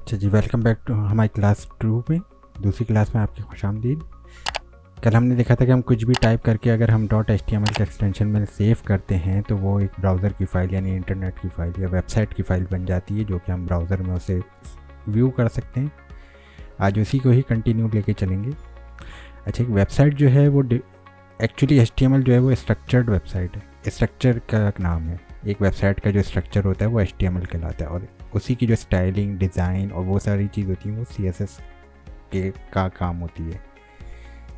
अच्छा जी, welcome back to हमारी class 2 में। दूसरी क्लास में आपकी खुशामदीद। कल हमने देखा था कि हम कुछ भी टाइप करके अगर हम .html के एक्सटेंशन में सेव करते हैं तो वो एक ब्राउज़र की फ़ाइल यानी इंटरनेट की फ़ाइल या वेबसाइट की फ़ाइल बन जाती है, जो कि हम ब्राउज़र में उसे व्यू कर सकते हैं। आज उसी को ही कंटिन्यू लेके चलेंगे। अच्छा, एक वेबसाइट जो है वो एक्चुअली HTML जो है वो स्ट्रक्चर्ड वेबसाइट है, स्ट्रक्चर का नाम है। एक वेबसाइट का जो स्ट्रक्चर होता है वो HTML कहलाता है, और उसी की जो स्टाइलिंग, डिज़ाइन और वो सारी चीज़ होती है वो CSS के का काम होती है।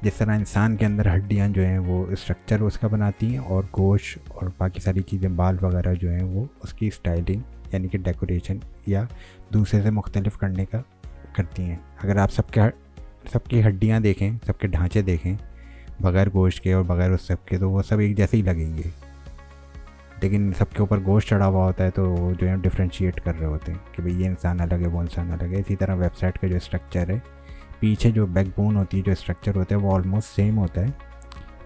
जिस तरह इंसान के अंदर हड्डियाँ जो हैं वो स्ट्रक्चर उसका बनाती हैं, और गोश्त और बाकी सारी चीज़ें, बाल वगैरह जो हैं वो उसकी स्टाइलिंग यानी कि डेकोरेशन या दूसरे से मुख्तलिफ करने का करती हैं। अगर आप सबकी हड्डियाँ देखें, सबके ढांचे देखें बगैर गोश्त के और बगैर उस सब के, तो वो सब एक जैसे ही लगेंगे, लेकिन सबके ऊपर गोश्त चढ़ा हुआ होता है तो जो है डिफ्रेंशिएट कर रहे होते हैं कि भाई ये इंसान अलग है, वो इंसान अलग है। इसी तरह वेबसाइट का जो स्ट्रक्चर है, पीछे जो बैकबोन होती है, जो स्ट्रक्चर होता है वो ऑलमोस्ट सेम होता है,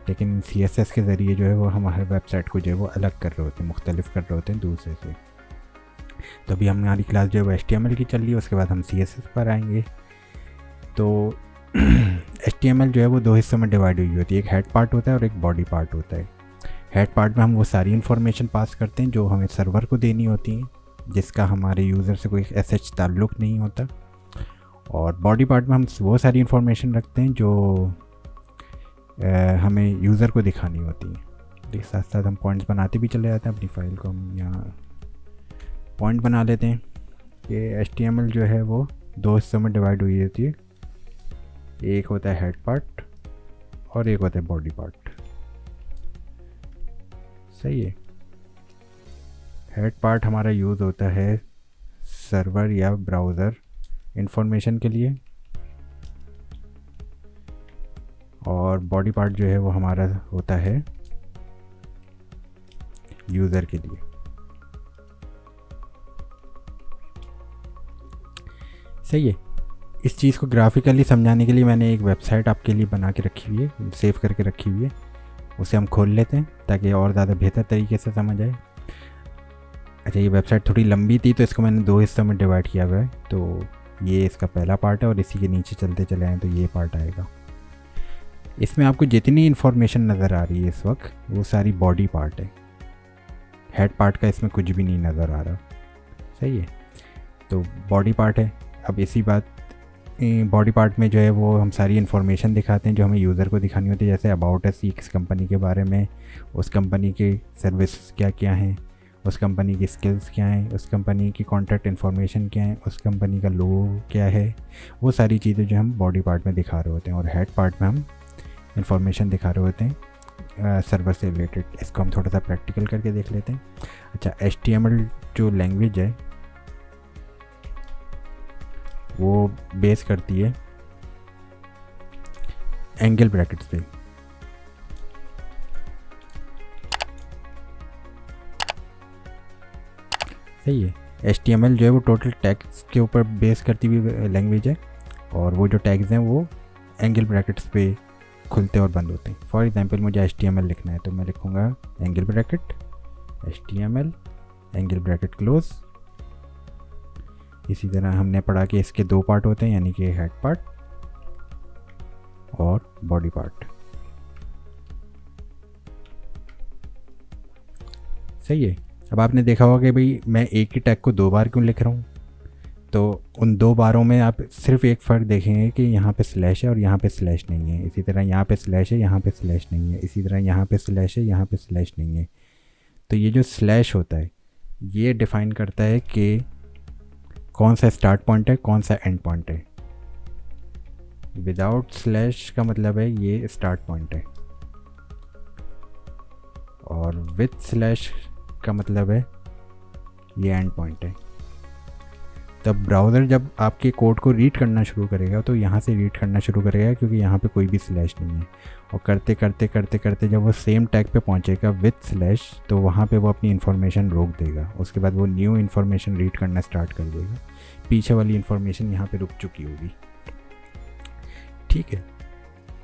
लेकिन CSS के ज़रिए जो है वो हम हर वेबसाइट को जो है वो अलग कर रहे होते हैं, मुख्तलिफ कर रहे होते हैं दूसरे से। तो अभी हमारी क्लास जो है वो HTML की चल रही है, उसके बाद हम CSS पर आएंगे। तो HTML जो है वो 2 हिस्सों में डिवाइड हुई होती है, एक हेड पार्ट होता है और एक बॉडी पार्ट होता है। हेड पार्ट में हम वो सारी इन्फॉर्मेशन पास करते हैं जो हमें सर्वर को देनी होती हैं, जिसका हमारे यूज़र से कोई ऐसा ताल्लुक़ नहीं होता। और बॉडी पार्ट में हम वो सारी इन्फॉर्मेशन रखते हैं जो हमें यूज़र को दिखानी होती है। साथ साथ हम पॉइंट्स बनाते भी चले जाते हैं। अपनी फ़ाइल को हम यहाँ पॉइंट बना लेते हैं। ये HTML जो है वो 2 हिस्सों में डिवाइड हुई होती है, एक होता है हेड पार्ट और एक होता है बॉडी पार्ट। सही है। हेड पार्ट हमारा यूज़ होता है सर्वर या ब्राउज़र इंफॉर्मेशन के लिए, और बॉडी पार्ट जो है वो हमारा होता है यूज़र के लिए। सही है। इस चीज़ को ग्राफिकली समझाने के लिए मैंने एक वेबसाइट आपके लिए बना के रखी हुई है, सेव करके रखी हुई है। उसे हम खोल लेते हैं ताकि और ज़्यादा बेहतर तरीके से समझ आए। अच्छा, ये वेबसाइट थोड़ी लंबी थी तो इसको मैंने 2 हिस्सों में डिवाइड किया हुआ है। तो ये इसका पहला पार्ट है और इसी के नीचे चलते चले आए तो ये पार्ट आएगा। इसमें आपको जितनी इन्फॉर्मेशन नज़र आ रही है इस वक्त वो सारी बॉडी पार्ट है। हेड पार्ट का इसमें कुछ भी नहीं नज़र आ रहा। सही है। तो बॉडी पार्ट है। अब इसी बात बॉडी पार्ट में जो है वो हम सारी इन्फॉर्मेशन दिखाते हैं जो हमें यूज़र को दिखानी होती है, जैसे अबाउट अस, किस कंपनी के बारे में, उस कंपनी के सर्विस क्या क्या हैं, उस कंपनी की स्किल्स क्या हैं, उस कंपनी की कॉन्टैक्ट इन्फॉर्मेशन क्या है, उस कंपनी का लोगो क्या है। वो सारी चीज़ें जो हम बॉडी पार्ट में दिखा रहे होते हैं, और हेड पार्ट में हम इन्फॉर्मेशन दिखा रहे होते हैं सर्वर से रिलेटेड। इसको हम थोड़ा सा प्रैक्टिकल करके देख लेते हैं। अच्छा, HTML जो लैंग्वेज है वो बेस करती है एंगल ब्रैकेट्स पे। सही है। HTML जो है वो टोटल टैग्स के ऊपर बेस करती हुई लैंग्वेज है, और वो जो टैग्स हैं वो एंगल ब्रैकेट्स पे खुलते और बंद होते हैं। फॉर एग्जांपल मुझे HTML लिखना है तो मैं लिखूँगा angle bracket HTML angle bracket close. इसी तरह हमने पढ़ा कि इसके 2 पार्ट होते हैं, यानी कि हेड पार्ट और बॉडी पार्ट। सही है। अब आपने देखा होगा कि भाई मैं एक ही टैग को 2 बार क्यों लिख रहा हूँ, तो उन 2 बारों में आप सिर्फ एक फ़र्क देखेंगे कि यहाँ पे स्लैश है और यहाँ पे स्लैश नहीं है। इसी तरह यहाँ पे स्लैश है, यहाँ पे स्लैश नहीं है। इसी तरह यहाँ पे स्लैश है, यहाँ पे स्लैश नहीं है। तो ये जो स्लैश होता है ये डिफ़ाइन करता है कि कौन सा स्टार्ट पॉइंट है, कौन सा एंड पॉइंट है। विदाउट स्लैश का मतलब है ये स्टार्ट पॉइंट है, और विथ स्लैश का मतलब है ये एंड पॉइंट है। तब ब्राउज़र जब आपके कोड को रीड करना शुरू करेगा तो यहाँ से रीड करना शुरू करेगा, क्योंकि यहाँ पे कोई भी स्लैश नहीं है। और करते करते करते करते जब वो सेम टैग पे पहुँचेगा विथ स्लैश, तो वहाँ पे वो अपनी इन्फॉर्मेशन रोक देगा। उसके बाद वो न्यू इन्फॉर्मेशन रीड करना स्टार्ट कर देगा। पीछे वाली इन्फॉर्मेशन यहाँ पे रुक चुकी होगी। ठीक है।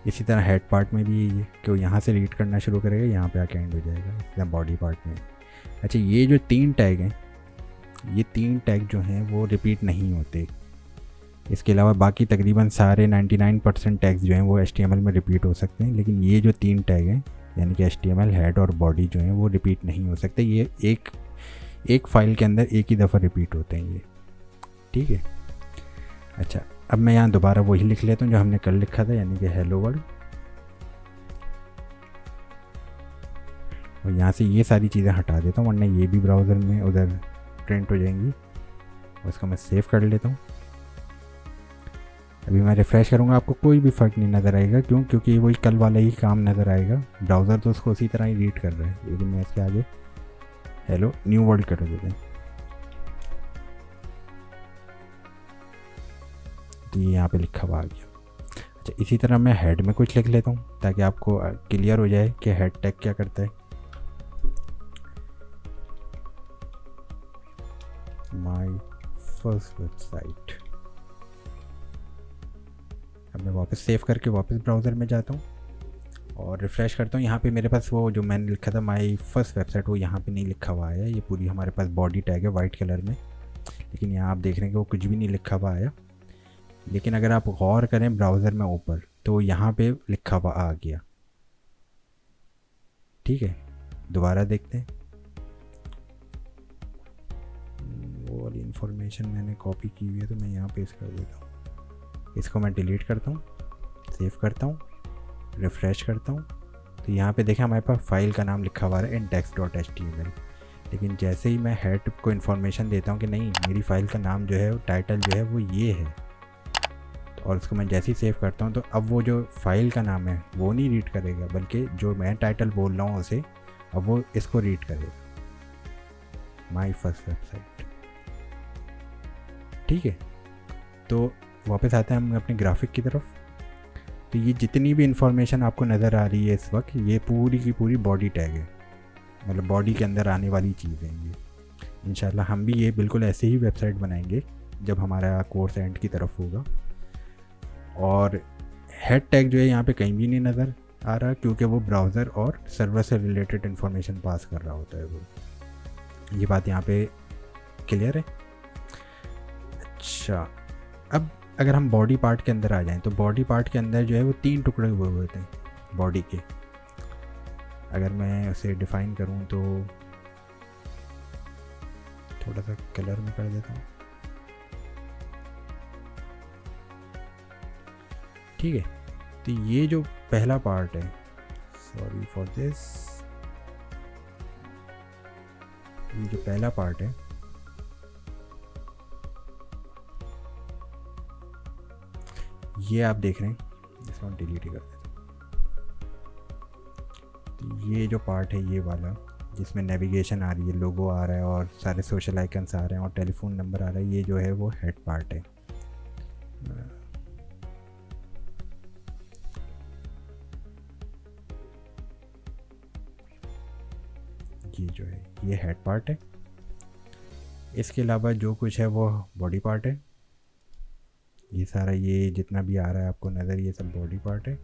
इसी तरह हेड पार्ट में भी ये कि वो यहाँ से रीड करना शुरू करेगा, यहाँ पे आके एंड हो जाएगा। इसी तरह बॉडी पार्ट में। अच्छा, ये जो 3 टैग हैं, ये 3 टैग जो हैं वो रिपीट नहीं होते। इसके अलावा बाकी तकरीबन सारे 99% टैग्स जो हैं वो HTML में रिपीट हो सकते हैं, लेकिन ये जो 3 टैग हैं यानी कि HTML, हेड और बॉडी जो हैं वो रिपीट नहीं हो सकते। ये एक फ़ाइल के अंदर एक ही दफ़ा रिपीट होते हैं ये, ठीक है। अच्छा, अब मैं यहाँ दोबारा वही लिख लेता हूँ जो हमने कल लिखा था, यानी कि हेलो वर्ल्ड। और यहाँ से ये सारी चीज़ें हटा देता हूँ, वरना ये भी ब्राउज़र में उधर प्रिंट हो जाएंगी। और इसको मैं सेव कर लेता हूँ। अभी मैं रिफ़्रेश करूँगा, आपको कोई भी फ़र्क नहीं नज़र आएगा। क्यों? क्योंकि वही कल वाला ही काम नज़र आएगा। ब्राउज़र तो उसको उसी तरह ही रीड कर रहा है, लेकिन मैं इसके आगे हेलो न्यू वर्ल्ड कर देते हैं। तो ये यहाँ पे लिखा हुआ आ गया। अच्छा, इसी तरह मैं हेड में कुछ लिख लेता हूँ ताकि आपको क्लियर हो जाए कि हेड टैग क्या करता है। My first website. अब मैं वापस सेव करके वापस ब्राउज़र में जाता हूँ और रिफ़्रेश करता हूँ। यहाँ पे मेरे पास वो जो मैंने लिखा था माय फर्स्ट वेबसाइट, वो यहाँ पे नहीं लिखा हुआ आया। ये पूरी हमारे पास बॉडी टैग है वाइट कलर में, लेकिन यहाँ आप देख रहे हैं कि वो कुछ भी नहीं लिखा हुआ आया। लेकिन अगर आप गौर करें ब्राउज़र में ऊपर, तो यहाँ पे लिखा हुआ आ गया, ठीक है। दोबारा देखते हैं। वो वाली इन्फॉर्मेशन मैंने कॉपी की हुई है, तो मैं यहाँ पेस्ट कर देता हूँ। इसको मैं डिलीट करता हूँ, सेव करता हूँ, रिफ़्रेश करता हूँ। तो यहाँ पे देखें हमारे पास फ़ाइल का नाम लिखा हुआ है index.html। लेकिन जैसे ही मैं हेड को इन्फॉर्मेशन देता हूँ कि नहीं, मेरी फ़ाइल का नाम जो है, टाइटल जो है वो ये है, और उसको मैं जैसे ही सेव करता हूँ, तो अब वो जो फ़ाइल का नाम है वो नहीं रीड करेगा, बल्कि जो मैं टाइटल बोल रहा हूँ उसे अब वो इसको रीड करेगा, माय फर्स्ट वेबसाइट, ठीक है। तो वापस आते हैं हम अपने ग्राफिक की तरफ। तो ये जितनी भी इंफॉर्मेशन आपको नज़र आ रही है इस वक्त, ये पूरी की पूरी बॉडी टैग है, मतलब बॉडी के अंदर आने वाली चीज़ें हैं ये। इंशाल्लाह हम भी ये बिल्कुल ऐसे ही वेबसाइट बनाएंगे जब हमारा कोर्स एंड की तरफ होगा। और हेड टैग जो है यहाँ पे कहीं भी नहीं नज़र आ रहा, क्योंकि वो ब्राउज़र और सर्वर से रिलेटेड इन्फॉर्मेशन पास कर रहा होता है वो। ये बात यहाँ पे क्लियर है। अच्छा, अब अगर हम बॉडी पार्ट के अंदर आ जाएं, तो बॉडी पार्ट के अंदर जो है वो 3 टुकड़े हुए होते हैं बॉडी के। अगर मैं उसे डिफ़ाइन करूं तो थोड़ा सा कलर में कर देता हूं, ठीक है। तो ये जो पहला पार्ट है, सॉरी फॉर दिस, ये जो पहला पार्ट है ये आप देख रहे हैं, इसको हम डिलीट ही कर देते हैं। तो ये जो पार्ट है ये वाला, जिसमें नेविगेशन आ रही है, लोगो आ रहा है और सारे सोशल आइकन्स आ रहे हैं और टेलीफोन नंबर आ रहा है, ये जो है वो हेड पार्ट है। ये जो है ये हेड पार्ट है। इसके अलावा जो कुछ है वो बॉडी पार्ट है। ये सारा ये जितना भी आ रहा है आपको नज़र, ये सब बॉडी पार्ट है।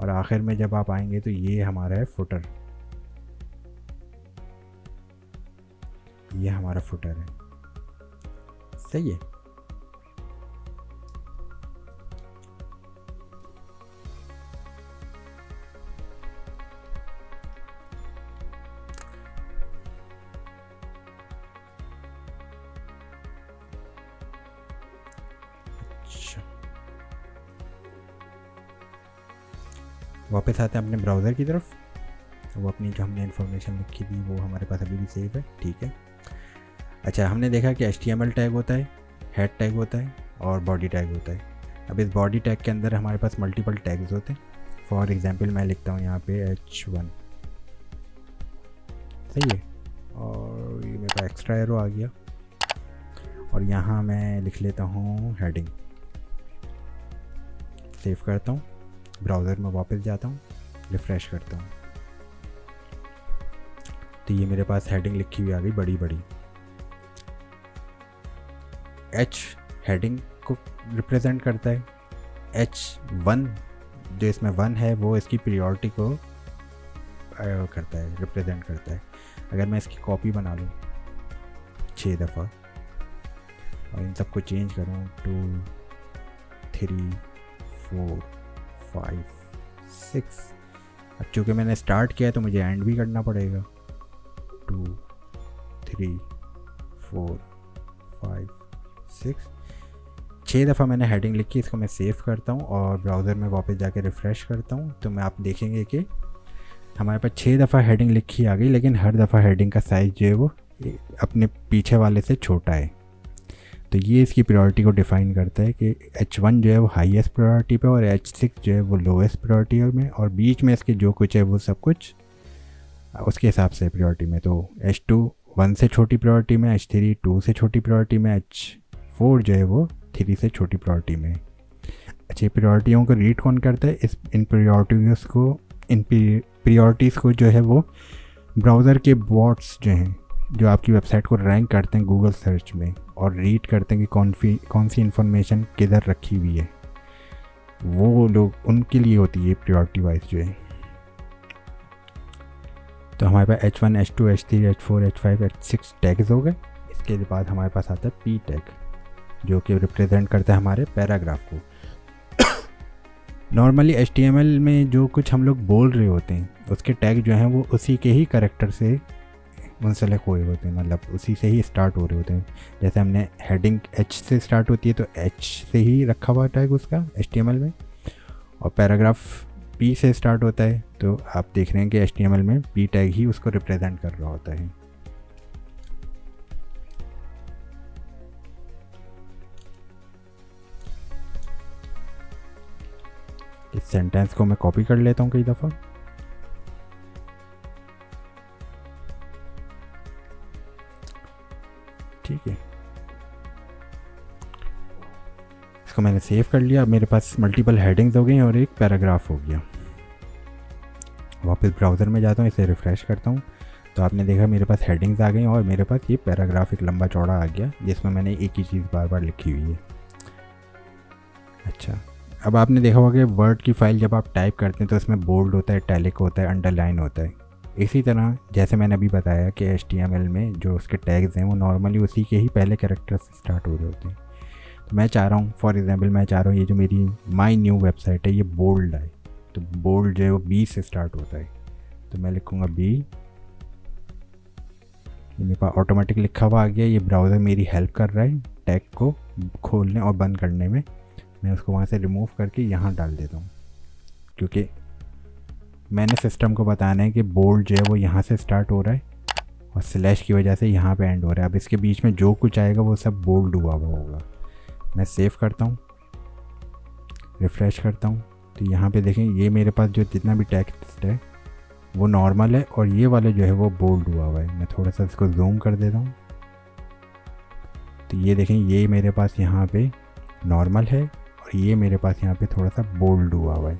और आखिर में जब आप आएंगे तो ये हमारा है फुटर, ये हमारा फुटर है, सही है। वापस आते हैं अपने ब्राउज़र की तरफ। वो अपनी जो हमने इन्फॉर्मेशन लिखी थी वो हमारे पास अभी भी सेव है, ठीक है। अच्छा, हमने देखा कि HTML टैग होता है, हेड टैग होता है और बॉडी टैग होता है। अब इस बॉडी टैग के अंदर हमारे पास मल्टीपल टैग्स होते हैं। फॉर एग्जांपल मैं लिखता हूँ यहाँ पे H1, सही है। और ये मेरे पास एक्स्ट्रा एरो आ गया और यहाँ मैं लिख लेता हूँ हेडिंग। सेव करता हूँ, ब्राउज़र में वापस जाता हूँ, रिफ़्रेश करता हूँ, तो ये मेरे पास हेडिंग लिखी हुई आ गई बड़ी बड़ी। H हेडिंग को रिप्रेजेंट करता है, H1 जो इसमें 1 है वो इसकी प्रायोरिटी को करता है, रिप्रेजेंट करता है। अगर मैं इसकी कॉपी बना लूँ 6 दफ़ा और इन सबको चेंज करूँ टू 3 4 5 6। अब चूँकि मैंने स्टार्ट किया है तो मुझे एंड भी करना पड़ेगा। 2 3 4 5 6 6 दफ़ा मैंने हेडिंग लिखी। इसको मैं सेव करता हूँ और ब्राउज़र में वापस जाके रिफ़्रेश करता हूँ तो मैं आप देखेंगे कि हमारे पास 6 दफ़ा हेडिंग लिखी आ गई, लेकिन हर दफ़ा हेडिंग का साइज़ जो है वो अपने पीछे वाले से छोटा है। तो ये इसकी प्रायोरिटी को डिफ़ाइन करता है कि H1 जो है वो हाईएस्ट प्रायोरिटी पे और H6 जो है वो लोएस्ट प्रायोरिटी में, और बीच में इसके जो कुछ है वो सब कुछ उसके हिसाब से प्रायोरिटी में। तो H2 1 से छोटी प्रायोरिटी में, H3 2 से छोटी प्रायोरिटी में, H4 जो है वो 3 से छोटी प्रायोरिटी में। अच्छी प्रायोरिटियों को रीड कौन करता है? इन प्रायोरिटीज़ को जो है वो ब्राउज़र के बॉट्स जो हैं, जो आपकी वेबसाइट को रैंक करते हैं गूगल सर्च में और रीड करते हैं कि कौन सी इन्फॉर्मेशन किधर रखी हुई है, वो लोग उनके लिए होती है प्रायोरिटी वाइज जो है। तो हमारे पास H1 H2 H3 H4 H5 H6 tags हो गए। इसके बाद हमारे पास आता है P टैग, जो कि रिप्रेजेंट करता है हमारे पैराग्राफ को। नॉर्मली HTML में जो कुछ हम लोग बोल रहे होते हैं उसके टैग जो हैं वो उसी के ही कैरेक्टर से मुंसलिक हुए होते हैं, मतलब उसी से ही स्टार्ट हो रहे होते हैं। जैसे हमने हेडिंग H से स्टार्ट होती है तो H से ही रखा हुआ टैग उसका HTML में, और पैराग्राफ P से स्टार्ट होता है तो आप देख रहे हैं कि HTML में P टैग ही उसको रिप्रेजेंट कर रहा होता है। इस सेंटेंस को मैं कॉपी कर लेता हूँ कई दफ़ा। ठीक है, इसको मैंने सेव कर लिया। अब मेरे पास मल्टीपल हेडिंग्स हो गई और एक पैराग्राफ हो गया। वापस ब्राउज़र में जाता हूँ, इसे रिफ़्रेश करता हूँ तो आपने देखा मेरे पास हेडिंग्स आ गई और मेरे पास ये पैराग्राफ एक लंबा चौड़ा आ गया जिसमें मैंने एक ही चीज़ बार बार लिखी हुई है। अच्छा, अब आपने देखा होगा कि वर्ड की फ़ाइल जब आप टाइप करते हैं तो इसमें बोल्ड होता है, टैलिक होता है, अंडरलाइन होता है। इसी तरह जैसे मैंने अभी बताया कि HTML में जो उसके टैग्स हैं वो नॉर्मली उसी के ही पहले कैरेक्टर से स्टार्ट हो रहे होते हैं। तो मैं चाह रहा हूँ, फॉर एग्जांपल मैं चाह रहा हूँ ये जो मेरी माई न्यू वेबसाइट है ये बोल्ड है, तो बोल्ड जो है वो B से स्टार्ट होता है। तो मैं लिखूँगा B, ये मेरे पास ऑटोमेटिक लिखा हुआ आ गया। ये ब्राउज़र मेरी हेल्प कर रहा है टैग को खोलने और बंद करने में। मैं उसको वहाँ से रिमूव करके यहाँ डाल देता हूँ, क्योंकि मैंने सिस्टम को बताना है कि बोल्ड जो है वो यहाँ से स्टार्ट हो रहा है और स्लैश की वजह से यहाँ पे एंड हो रहा है। अब इसके बीच में जो कुछ आएगा वो सब बोल्ड हुआ होगा। मैं सेव करता हूँ, रिफ़्रेश करता हूँ तो यहाँ पे देखें ये मेरे पास जो जितना भी टेक्स्ट है वो नॉर्मल है और ये वाला जो है वो बोल्ड हुआ हुआ है। मैं थोड़ा सा इसको जूम कर देता हूँ तो ये देखें ये मेरे पास यहाँ पे नॉर्मल है और ये मेरे पास यहाँ पे थोड़ा सा बोल्ड हुआ हुआ है।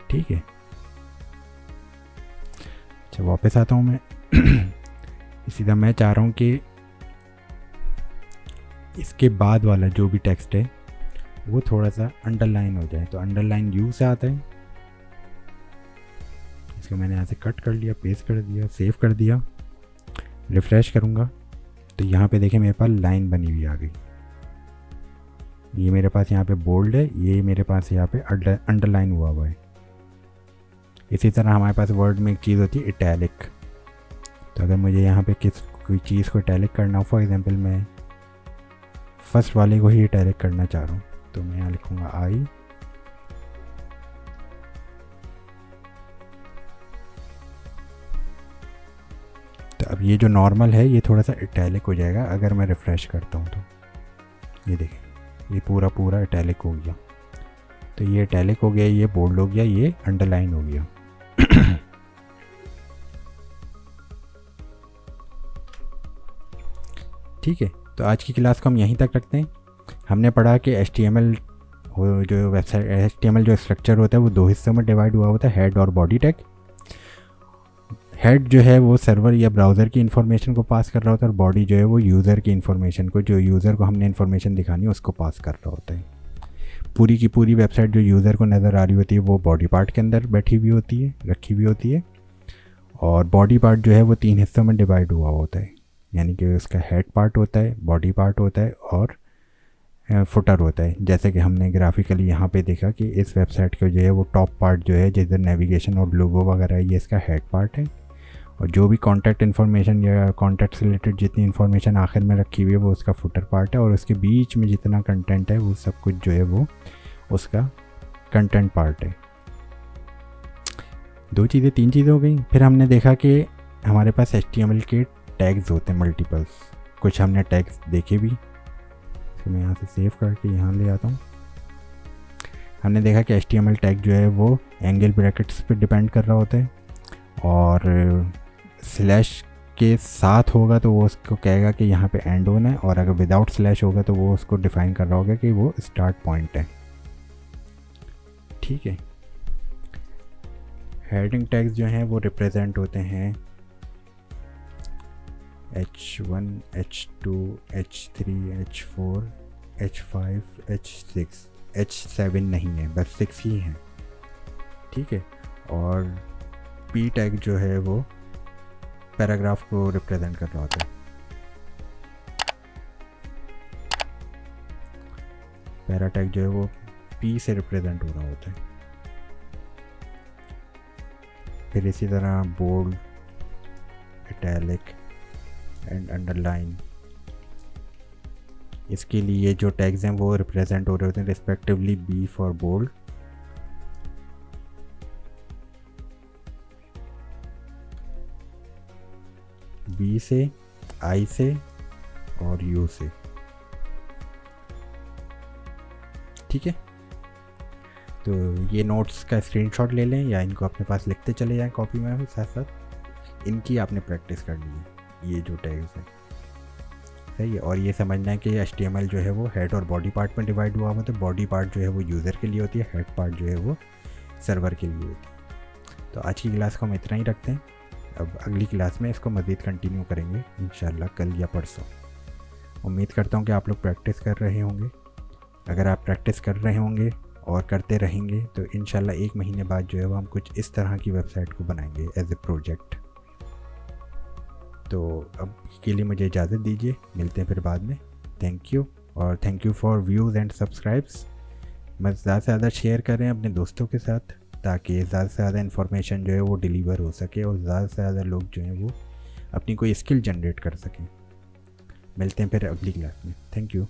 ठीक है, अच्छा वापस आता हूँ मैं। इसी तरह मैं चाह रहा हूँ कि इसके बाद वाला जो भी टेक्स्ट है वो थोड़ा सा अंडरलाइन हो जाए। तो अंडरलाइन U से आता है। इसको मैंने यहाँ से कट कर लिया, पेस्ट कर दिया, सेव कर दिया, रिफ़्रेश करूँगा तो यहाँ पे देखें मेरे पास लाइन बनी हुई आ गई। ये मेरे पास यहाँ पे बोल्ड है, ये मेरे पास यहाँ पे अंडरलाइन हुआ हुआ है। इसी तरह हमारे पास वर्ड में एक चीज़ होती है इटैलिक। तो अगर मुझे यहाँ पे कोई चीज़ को इटैलिक करना हो, फॉर एग्जांपल मैं फर्स्ट वाले को ही इटैलिक करना चाह रहा हूँ तो मैं यहाँ लिखूँगा I। तो अब ये जो नॉर्मल है ये थोड़ा सा इटैलिक हो जाएगा अगर मैं रिफ़्रेश करता हूँ तो ये देखें ये पूरा इटैलिक हो गया। तो ये इटैलिक हो गया, ये बोल्ड हो गया, ये अंडरलाइन हो गया। ठीक है, तो आज की क्लास को हम यहीं तक रखते हैं। हमने पढ़ा कि HTML जो वेबसाइट HTML जो स्ट्रक्चर होता है वो दो हिस्सों में डिवाइड हुआ होता है, हेड और बॉडी टैग। हेड जो है वो सर्वर या ब्राउज़र की इन्फॉर्मेशन को पास कर रहा होता है और बॉडी जो है वो यूज़र की इन्फॉर्मेशन को, जो यूज़र को हमने इन्फॉर्मेशन दिखानी है उसको पास कर रहा होता है। पूरी की पूरी वेबसाइट जो यूज़र को नज़र आ रही होती है वो बॉडी पार्ट के अंदर बैठी हुई होती है, रखी हुई होती है। और बॉडी पार्ट जो है वो 3 हिस्सों में डिवाइड हुआ होता है, यानी कि उसका हेड पार्ट होता है, बॉडी पार्ट होता है और फुटर होता है। जैसे कि हमने ग्राफिकली यहाँ पे देखा कि इस वेबसाइट का जो है वो टॉप पार्ट जो है जिधर नेविगेशन और लोगो वगैरह ये इसका हेड पार्ट है, और जो भी कॉन्टैक्ट इन्फॉर्मेशन या कॉन्टैक्ट से रिलेटेड जितनी इन्फॉर्मेशन आखिर में रखी हुई है वो उसका फुटर पार्ट है, और उसके बीच में जितना कंटेंट है वो सब कुछ जो है वो उसका कंटेंट पार्ट है। 3 चीज़ें हो गई। फिर हमने देखा कि हमारे पास HTML के टैग्स होते हैं मल्टीपल्स, कुछ हमने टैग्स देखे भी। तो मैं यहाँ से सेव करके यहाँ ले आता हूँ। हमने देखा कि HTML टैग जो है वो एंगल ब्रैकेट्स पे डिपेंड कर रहा होता है, और स्लैश के साथ होगा तो वो उसको कहेगा कि यहाँ पे एंड होना है, और अगर विदाउट स्लैश होगा तो वो उसको डिफाइन कर रहा होगा कि वो स्टार्ट पॉइंट है। ठीक है। हेडिंग टैग्स जो हैं वो रिप्रेजेंट होते हैं H1, H2, H3, H4, H5, H6, H7 नहीं है, बस 6 ही हैं। ठीक है। और P टैग जो है वो पैराग्राफ को रिप्रेजेंट कर रहा होता है। पैरा टैग जो है वो P से रिप्रेजेंट हो रहा होता है। फिर इसी तरह बोल्ड, इटैलिक एंड अंडरलाइन, इसके लिए जो टैग्स हैं वो रिप्रेजेंट हो रहे होते हैं respectively B for bold, B से, I से और U से। ठीक है। तो ये नोट्स का स्क्रीनशॉट ले लें या इनको अपने पास लिखते चले जाएं कॉपी में, साथ साथ इनकी आपने प्रैक्टिस करनी है, ये जो टैग्स हैं। सही है। और ये समझना है कि HTML जो है वो हेड और बॉडी पार्ट में डिवाइड हुआ हुआ, तो बॉडी पार्ट जो है वो यूज़र के लिए होती है, हेड पार्ट जो है वो सर्वर के लिए होती है। तो आज की क्लास को हम इतना ही रखते हैं। अब अगली क्लास में इसको मज़ीद कंटिन्यू करेंगे इंशाल्लाह कल या परसों। उम्मीद करता हूँ कि आप लोग प्रैक्टिस कर रहे होंगे। अगर आप प्रैक्टिस कर रहे होंगे और करते रहेंगे तो इंशाल्लाह 1 महीने बाद जो है वो हम कुछ इस तरह की वेबसाइट को बनाएंगे एज ए प्रोजेक्ट। तो अब के लिए मुझे इजाज़त दीजिए, मिलते हैं फिर बाद में। थैंक यू, और thank you for views and subscribes. मैं ज़्यादा से ज़्यादा शेयर करें अपने दोस्तों के साथ, ताकि ज़्यादा से ज़्यादा इन्फॉर्मेशन जो है वो डिलीवर हो सके और ज़्यादा से ज़्यादा लोग जो हैं वो अपनी कोई स्किल जनरेट कर सकें। मिलते हैं फिर अगली क्लास में। Thank you.